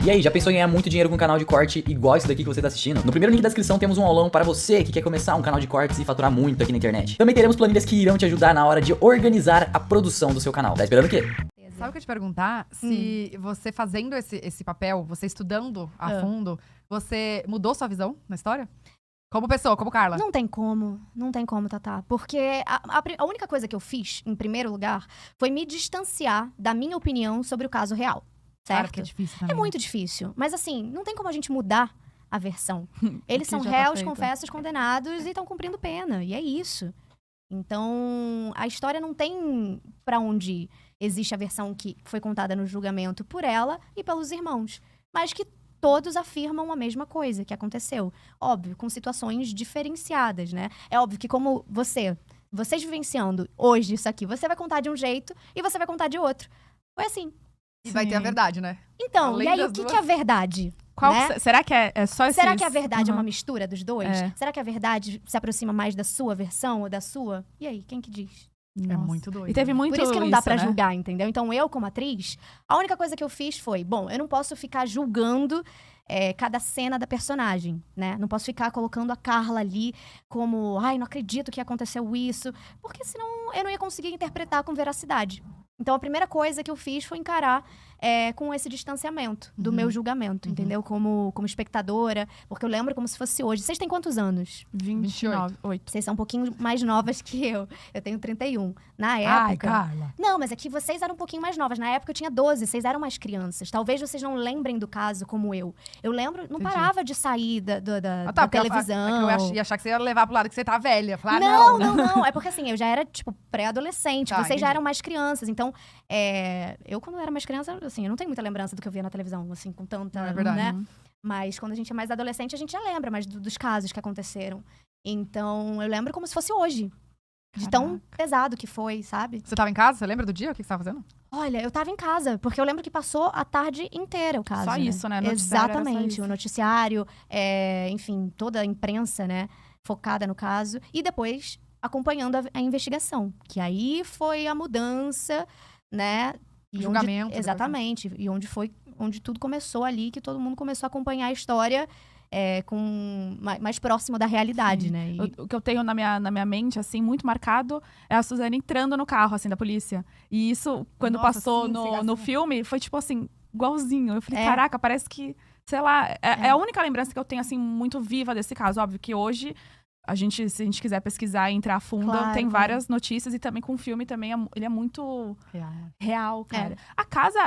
E aí, já pensou em ganhar muito dinheiro com um canal de corte igual esse daqui que você tá assistindo? No primeiro link da descrição temos um aulão para você que quer começar um canal de cortes e faturar muito aqui na internet. Também teremos planilhas que irão te ajudar na hora de organizar a produção do seu canal. Tá esperando o quê? Sabe o que eu ia te perguntar? Se você fazendo esse papel, você estudando a fundo, você mudou sua visão na história? Como pessoa, como Carla? Não tem como, Tatá. Porque a única coisa que eu fiz, em primeiro lugar, foi me distanciar da minha opinião sobre o caso real. Certo? Claro que é difícil também. É muito difícil. Mas assim, não tem como a gente mudar a versão. Eles são já tá réus, feito. confessos, condenados e estão cumprindo pena. E é isso. Então, a história não tem pra onde ir. Existe a versão que foi contada no julgamento por ela e pelos irmãos. Mas que todos afirmam a mesma coisa que aconteceu. Óbvio, com situações diferenciadas, né? É óbvio que como vocês vivenciando hoje isso aqui, você vai contar de um jeito e você vai contar de outro. Foi assim. E vai ter a verdade, né? Então, Além e aí das o que duas- que é verdade? Qual né? será que é só esse? Será que a verdade é uma mistura dos dois? É. Será que a verdade se aproxima mais da sua versão ou da sua? E aí, quem que diz? É muito doido. E teve muito Por isso que não dá pra né? julgar, entendeu? Então, eu, como atriz, a única coisa que eu fiz foi... Bom, eu não posso ficar julgando cada cena da personagem, né? Não posso ficar colocando a Carla ali como... Ai, não acredito que aconteceu isso. Porque senão eu não ia conseguir interpretar com veracidade. Então, a primeira coisa que eu fiz foi encarar com esse distanciamento do meu julgamento, entendeu? Como espectadora. Porque eu lembro como se fosse hoje. Vocês têm quantos anos? 29, 8. Vocês são um pouquinho mais novas que eu. Eu tenho 31. Na época... Ai, Carla. Não, mas é que vocês eram um pouquinho mais novas. Na época eu tinha 12, vocês eram mais crianças. Talvez vocês não lembrem do caso como eu. Eu lembro, não Entendi. parava de sair da Porque televisão. eu ia achar que você ia levar pro lado que você tá velha. Falar, Não. É porque assim, eu já era, tipo, pré-adolescente. Tá, Vocês entendi. já eram mais crianças. Então, eu quando era mais criança, assim, eu não tenho muita lembrança do que eu via na televisão, assim, com tanta, Não, é verdade. né? Mas quando a gente é mais adolescente, a gente já lembra mais dos casos que aconteceram. Então, eu lembro como se fosse hoje. De tão pesado que foi, sabe? Você tava em casa? Você lembra do dia? O que você tava fazendo? Olha, eu tava em casa, porque eu lembro que passou a tarde inteira o caso. Só né? isso, né? Noticiário era só Exatamente. isso. O noticiário, enfim, toda a imprensa, né? Focada no caso. E depois acompanhando a investigação. Que aí foi a mudança, né? E Julgamento, Onde, depois, exatamente. E onde tudo começou ali, que todo mundo começou a acompanhar a história com mais próximo da realidade, Sim. né? O que eu tenho na minha mente, assim, muito marcado, é a Suzane entrando no carro, assim, da polícia. E isso, quando Nossa, passou sim, no filme, foi tipo assim, igualzinho. Eu falei, É. caraca, parece que, sei lá, é a única lembrança que eu tenho, assim, muito viva desse caso. Óbvio que hoje, se a gente quiser pesquisar e entrar a fundo, Claro, tem claro. várias notícias. E também com o filme, também, ele é muito real, cara. É. A casa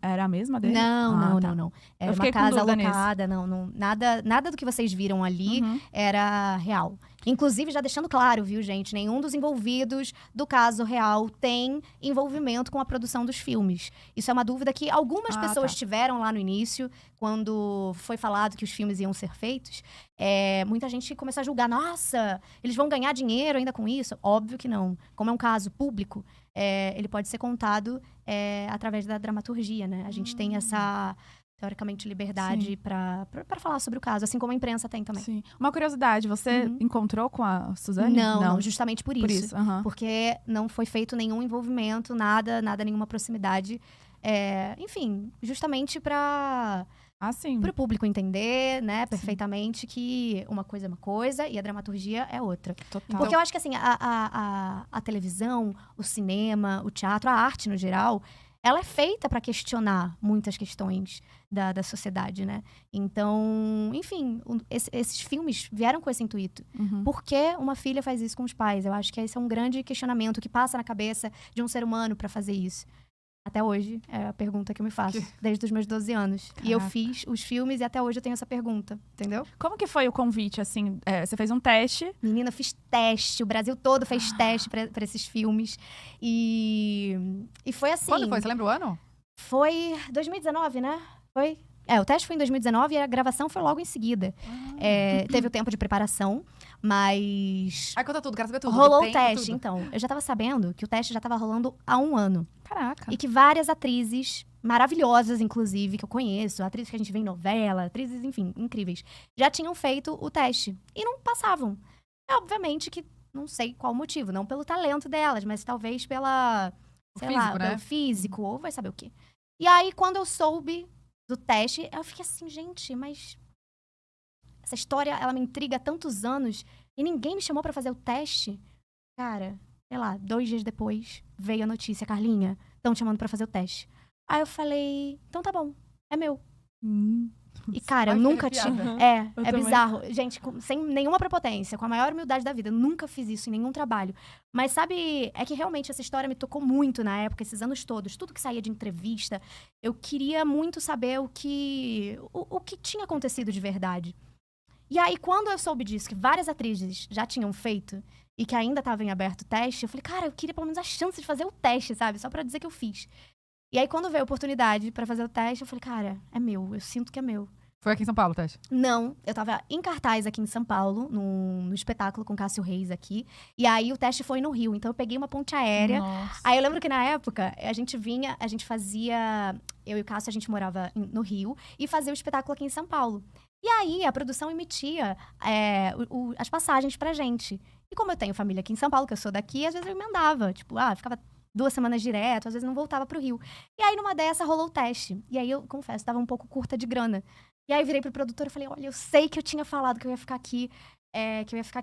era a mesma dele? Não. Eu Era fiquei uma com casa dúvida nisso. alocada, nada do que vocês viram ali Uhum. era real. Inclusive, já deixando claro, viu, gente? Nenhum dos envolvidos do caso real tem envolvimento com a produção dos filmes. Isso é uma dúvida que algumas pessoas tiveram lá no início, quando foi falado que os filmes iam ser feitos. Muita gente começou a julgar, nossa, eles vão ganhar dinheiro ainda com isso? Óbvio que não. Como é um caso público, ele pode ser contado através da dramaturgia, né? A gente tem essa, teoricamente, liberdade pra falar sobre o caso, assim como a imprensa tem também. Sim. Uma curiosidade, você encontrou com a Suzane? Não, justamente por isso. aham. Porque não foi feito nenhum envolvimento, nada, nenhuma proximidade. Enfim, justamente para sim. o público entender, né, perfeitamente que uma coisa é uma coisa e a dramaturgia é outra. Total. Porque eu acho que, assim, a televisão, o cinema, o teatro, a arte no geral, ela é feita para questionar muitas questões da sociedade, né? Então, enfim, esses filmes vieram com esse intuito. Uhum. Por que uma filha faz isso com os pais? Eu acho que esse é um grande questionamento que passa na cabeça de um ser humano para fazer isso. Até hoje, é a pergunta que eu me faço, desde os meus 12 anos. E eu fiz os filmes e até hoje eu tenho essa pergunta, entendeu? Como que foi o convite, assim? Você fez um teste? Menina, eu fiz teste, o Brasil todo fez teste pra esses filmes. E foi assim... Quando foi? Você lembra o ano? Foi 2019, né? Foi? O teste foi em 2019 e a gravação foi logo em seguida. Teve o tempo de preparação, mas... Ai, conta tudo, quero saber tudo. Rolou do o tempo, teste, tudo. então. Eu já tava sabendo que o teste já tava rolando há 1 ano. Caraca. E que várias atrizes, maravilhosas, inclusive, que eu conheço, atrizes que a gente vê em novela, atrizes, enfim, incríveis, já tinham feito o teste. E não passavam. Obviamente que não sei qual o motivo. Não pelo talento delas, mas talvez pela... O sei físico, lá, né? pelo físico, ou vai saber o quê. E aí, quando eu soube do teste. Eu fiquei assim, gente, mas essa história, ela me intriga há tantos anos e ninguém me chamou pra fazer o teste. Cara, sei lá, 2 dias depois, veio a notícia, Carlinha, estão te chamando pra fazer o teste. Aí eu falei, então tá bom, é meu. E, cara, eu nunca tinha... Eu É também. bizarro. Gente, sem nenhuma prepotência, com a maior humildade da vida. Eu nunca fiz isso em nenhum trabalho. Mas, sabe, é que realmente essa história me tocou muito na época, esses anos todos. Tudo que saía de entrevista, eu queria muito saber o que tinha acontecido de verdade. E aí, quando eu soube disso, que várias atrizes já tinham feito e que ainda estava em aberto o teste, eu falei, cara, eu queria pelo menos a chance de fazer o teste, sabe? Só pra dizer que eu fiz. E aí, quando veio a oportunidade pra fazer o teste, eu falei, cara, é meu, eu sinto que é meu. Foi aqui em São Paulo, Tati? Não, eu tava em cartaz aqui em São Paulo, no espetáculo com Cássio Reis aqui. E aí o teste foi no Rio, então eu peguei uma ponte aérea. Nossa. Aí eu lembro que na época, a gente fazia... Eu e o Cássio, a gente morava no Rio e fazia o espetáculo aqui em São Paulo. E aí a produção emitia as passagens pra gente. E como eu tenho família aqui em São Paulo, que eu sou daqui, às vezes eu emendava. Tipo, ficava 2 semanas direto, às vezes não voltava pro Rio. E aí numa dessa rolou o teste. E aí eu confesso, tava um pouco curta de grana. E aí eu virei pro produtor e falei, olha, eu sei que eu tinha falado que eu ia ficar aqui,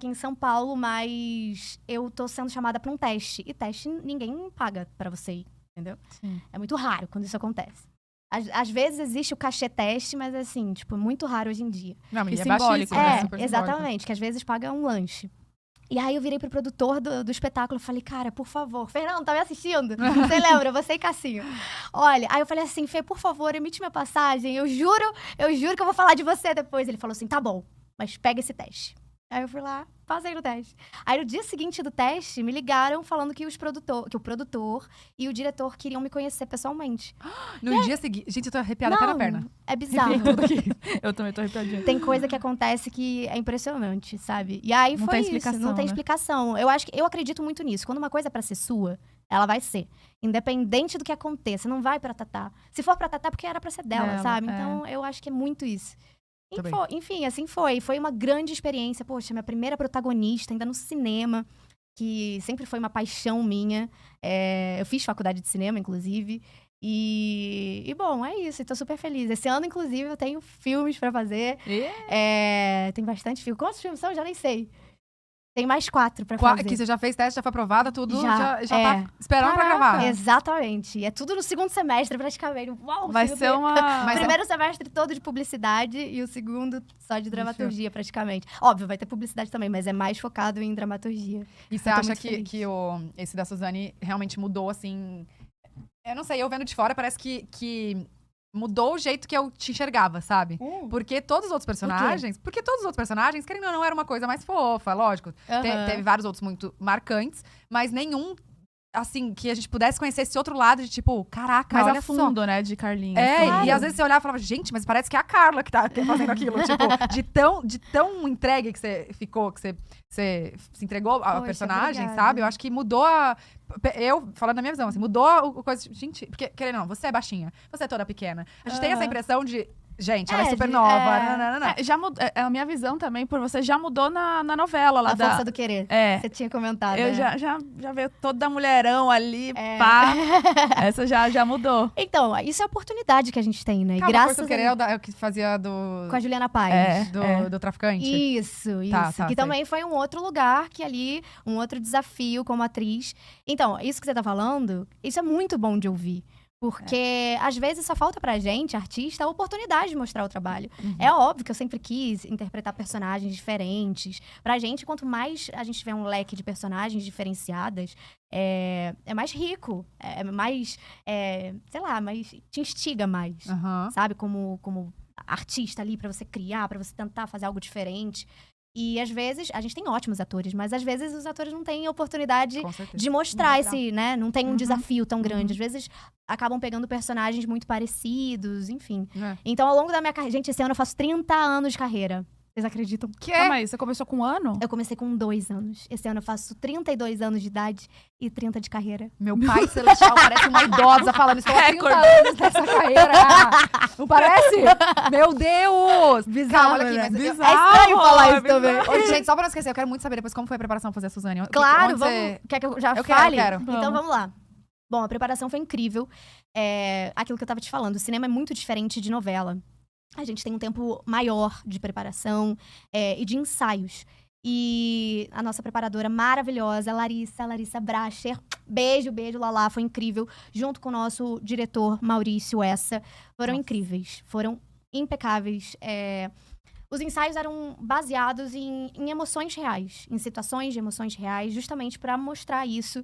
em São Paulo, mas eu tô sendo chamada pra um teste. E teste ninguém paga pra você ir, entendeu? Sim. É muito raro quando isso acontece. Às vezes existe o cachê teste, mas assim, tipo, muito raro hoje em dia. Não, mas E é simbólico, baixíssimo, né? super Exatamente, que às vezes paga um lanche. E aí eu virei pro produtor do espetáculo e falei, cara, por favor, Fernando, tá me assistindo? Você lembra? Você e Cassinho. Olha, aí eu falei assim, Fê, por favor, emite minha passagem, eu juro que eu vou falar de você depois. Ele falou assim, tá bom, mas pega esse teste. Aí eu fui lá, passei no teste. Aí no dia seguinte do teste, me ligaram falando que o produtor e o diretor queriam me conhecer pessoalmente. No dia seguinte... Gente, eu tô arrepiada até na perna. É bizarro. Eu também tô arrepiadinha. Tem coisa que acontece que é impressionante, sabe? E aí Não foi tem isso, explicação, não tem né? explicação. Eu acredito muito nisso. Quando uma coisa é pra ser sua, ela vai ser. Independente do que aconteça, não vai pra Tatá. Se for pra Tatá, é porque era pra ser dela, sabe? Então, eu acho que é muito isso. Também. Enfim, assim foi. Foi uma grande experiência. Poxa, minha primeira protagonista, ainda no cinema, que sempre foi uma paixão minha. Eu fiz faculdade de cinema, inclusive. E bom, é isso. Tô super feliz. Esse ano, inclusive, eu tenho filmes pra fazer. Tem bastante filme. Quantos filmes são? Já nem sei. Tem mais 4 pra fazer. Que você já fez teste, já foi aprovada, tudo, Já, já tá esperando pra gravar. Exatamente. E é tudo no segundo semestre, praticamente. Uau, Vai ser uma... O primeiro semestre todo de publicidade e o segundo só de dramaturgia, praticamente. Óbvio, vai ter publicidade também, mas é mais focado em dramaturgia. E você Eu tô acha muito que feliz. esse da Suzane realmente mudou, assim... Eu não sei, eu vendo de fora, parece que mudou o jeito que eu te enxergava, sabe? Porque todos os outros personagens... Porque todos os outros personagens, querendo ou não, era uma coisa mais fofa, lógico. Teve vários outros muito marcantes, mas nenhum, assim, que a gente pudesse conhecer esse outro lado de tipo, caraca, Mais olha a só. fundo, né, de Carlinhos. E às vezes você olhava e falava, gente, mas parece que é a Carla que tá fazendo aquilo. Tipo, de tão entregue que você ficou, que você se entregou à Poxa, personagem, obrigada. sabe? Eu acho que mudou a... Eu, falando da minha visão, assim, mudou a coisa... Gente, porque, querendo ou não, você é baixinha, você é toda pequena. A gente tem essa impressão de... Gente, ela é super nova. Nananana. Já mudou, a minha visão também, por você, já mudou na novela lá A Força do Querer. Você tinha comentado. Eu já veio toda mulherão ali, É. pá. Essa já mudou. Então, isso é a oportunidade que a gente tem, né? E Calma, graças Força do Querer é o que fazia do... com a Juliana Paz. Do traficante. Isso. Tá, que sei. também foi um outro lugar, que ali, um outro desafio como atriz. Então, isso que você tá falando, isso é muito bom de ouvir. Porque, às vezes, só falta pra gente, artista, a oportunidade de mostrar o trabalho. É óbvio que eu sempre quis interpretar personagens diferentes. Pra gente, quanto mais a gente tiver um leque de personagens diferenciadas, é mais rico. É mais, sei lá, mais te instiga mais. Aham. Sabe? Como artista ali, pra você criar, pra você tentar fazer algo diferente. E, às vezes, a gente tem ótimos atores, mas, às vezes, os atores não têm oportunidade Com certeza. de mostrar esse, né? Não tem um desafio tão grande. Às vezes, acabam pegando personagens muito parecidos, enfim. Então, ao longo da minha carreira... Gente, esse ano eu faço 30 anos de carreira. Vocês acreditam? Calma aí, você começou com um ano? Eu comecei com 2 anos. Esse ano eu faço 32 anos de idade e 30 de carreira. Meu pai celestial parece uma idosa falando, estou há 30 anos nessa carreira. Não parece? Meu Deus! Bizarro, Calma, olha aqui, né? mas É estranho falar isso também. Ô, gente, só pra não esquecer, eu quero muito saber depois como foi a preparação pra fazer a Suzane. Claro, Onde vamos... você- Quer que eu já Eu quero, fale? eu quero. Então, vamos lá. Bom, a preparação foi incrível. aquilo que eu tava te falando, o cinema é muito diferente de novela. A gente tem um tempo maior de preparação e de ensaios. E a nossa preparadora maravilhosa, Larissa Bracher, beijo, Lalá, foi incrível. Junto com o nosso diretor, Maurício Essa, foram incríveis, foram impecáveis. Os ensaios eram baseados em emoções reais, em situações de emoções reais, justamente para mostrar isso,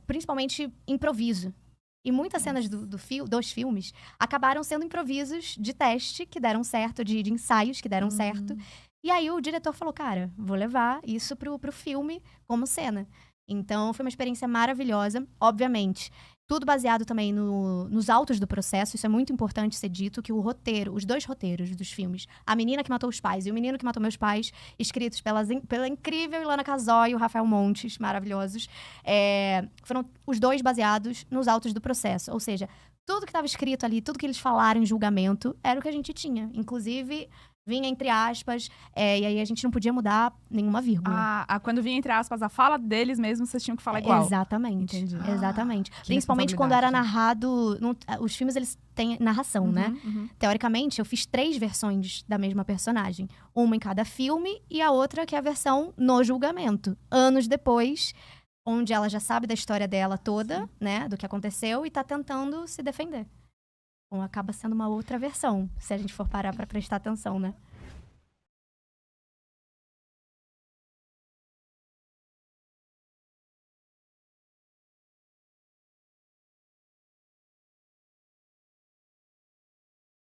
principalmente improviso. E muitas cenas dos filmes acabaram sendo improvisos de teste, que deram certo, de ensaios que deram certo. E aí o diretor falou, cara, vou levar isso pro filme como cena. Então foi uma experiência maravilhosa, obviamente. Tudo baseado também nos autos do processo. Isso é muito importante ser dito, que os 2 roteiros dos filmes, A Menina que Matou os Pais e O Menino que Matou Meus Pais, escritos pela incrível Ilana Casoy e o Rafael Montes, maravilhosos, foram os 2 baseados nos autos do processo. Ou seja, tudo que estava escrito ali, tudo que eles falaram em julgamento, era o que a gente tinha. Inclusive, vinha entre aspas, e aí a gente não podia mudar nenhuma vírgula. Quando vinha entre aspas a fala deles mesmo, vocês tinham que falar igual. Exatamente. Entendi. Exatamente. Principalmente quando era narrado... os filmes, eles têm narração, né? Teoricamente, eu fiz 3 versões da mesma personagem. Uma em cada filme e a outra que é a versão no julgamento. Anos depois, onde ela já sabe da história dela toda, né? Do que aconteceu e tá tentando se defender. Então, acaba sendo uma outra versão, se a gente for parar pra prestar atenção, né?